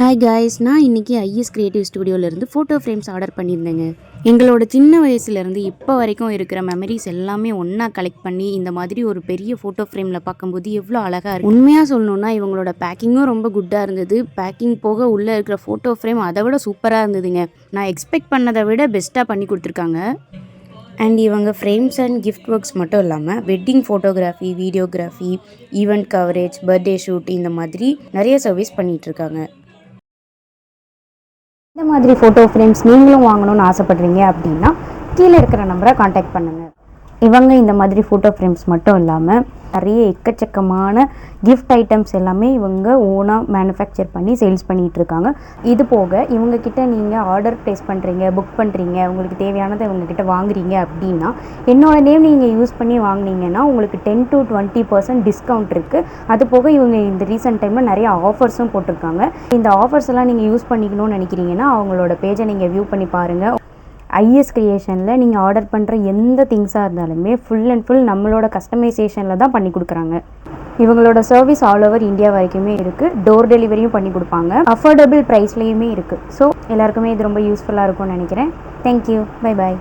Hi guys, நான் இன்றைக்கி IS creative ஸ்டுடியோவிலேருந்து ஃபோட்டோ ஃப்ரேம்ஸ் ஆர்டர் பண்ணியிருந்தேங்க. எங்களோட சின்ன வயசுலேருந்து இப்போ வரைக்கும் இருக்கிற மெமரிஸ் எல்லாமே ஒன்றா கலெக்ட் பண்ணி இந்த மாதிரி ஒரு பெரிய ஃபோட்டோ ஃப்ரேமில் பார்க்கும்போது எவ்வளோ அழகாக இருக்குது. உண்மையாக சொல்லணுன்னா இவங்களோட பேக்கிங்கும் ரொம்ப குட்டாக இருந்தது. பேக்கிங் போக உள்ளே இருக்கிற ஃபோட்டோ ஃப்ரேம் அதை விட சூப்பராக இருந்ததுங்க. நான் எக்ஸ்பெக்ட் பண்ணதை விட பெஸ்ட்டாக பண்ணி கொடுத்துருக்காங்க. அண்ட் இவங்க ஃப்ரேம்ஸ் அண்ட் கிஃப்ட் ஒர்க்ஸ் மட்டும் இல்லாமல் wedding photography, videography, event coverage, birthday shoot இந்த மாதிரி நிறைய சர்வீஸ் பண்ணிகிட்ருக்காங்க. இந்த மாதிரி ஃபோட்டோ ஃப்ரேம்ஸ் நீங்களும் வாங்கணும்னு ஆசைப்பட்றீங்க அப்படின்னா கீழே இருக்கிற நம்பரை காண்டாக்ட் பண்ணுங்கள். இவங்க இந்த மாதிரி ஃபோட்டோ ஃப்ரேம்ஸ் மட்டும் இல்லாமல் நிறைய எக்கச்சக்கமான கிஃப்ட் ஐட்டம்ஸ் எல்லாமே இவங்க ஓனாக மேனுஃபேக்சர் பண்ணி சேல்ஸ் பண்ணிகிட்ருக்காங்க. இது போக இவங்கக்கிட்ட நீங்கள் ஆர்டர் ப்ளேஸ் பண்ணுறீங்க, புக் பண்ணுறீங்க, உங்களுக்கு தேவையானதை இவங்கக்கிட்ட வாங்குறீங்க அப்படின்னா என்னோடய நேம் நீங்கள் யூஸ் பண்ணி வாங்கினீங்கன்னா உங்களுக்கு 10 to 20% டிஸ்கவுண்ட் இருக்குது. அது போக இவங்க இந்த ரீசெண்ட் டைமில் நிறைய ஆஃபர்ஸும் போட்டிருக்காங்க. இந்த ஆஃபர்ஸ் எல்லாம் நீங்கள் யூஸ் பண்ணிக்கணும்னு நினைக்கிறீங்கன்னா அவங்களோட பேஜை நீங்கள் வியூ பண்ணி பாருங்கள். ஐஎஸ் கிரியேஷனில் நீங்கள் ஆர்டர் பண்ணுற எந்த திங்ஸாக இருந்தாலுமே ஃபுல் அண்ட் ஃபுல் நம்மளோட கஸ்டமைசேஷனில் தான் பண்ணி கொடுக்குறாங்க. இவங்களோட சர்வீஸ் ஆல் ஓவர் இந்தியா வரைக்குமே இருக்குது. டோர் டெலிவரியும் பண்ணி கொடுப்பாங்க. அஃபோர்டபுள் ப்ரைஸ்லேயுமே இருக்குது. ஸோ எல்லாருக்குமே இது ரொம்ப யூஸ்ஃபுல்லாக இருக்கும்னு நினைக்கிறேன். தேங்க்யூ. Bye bye.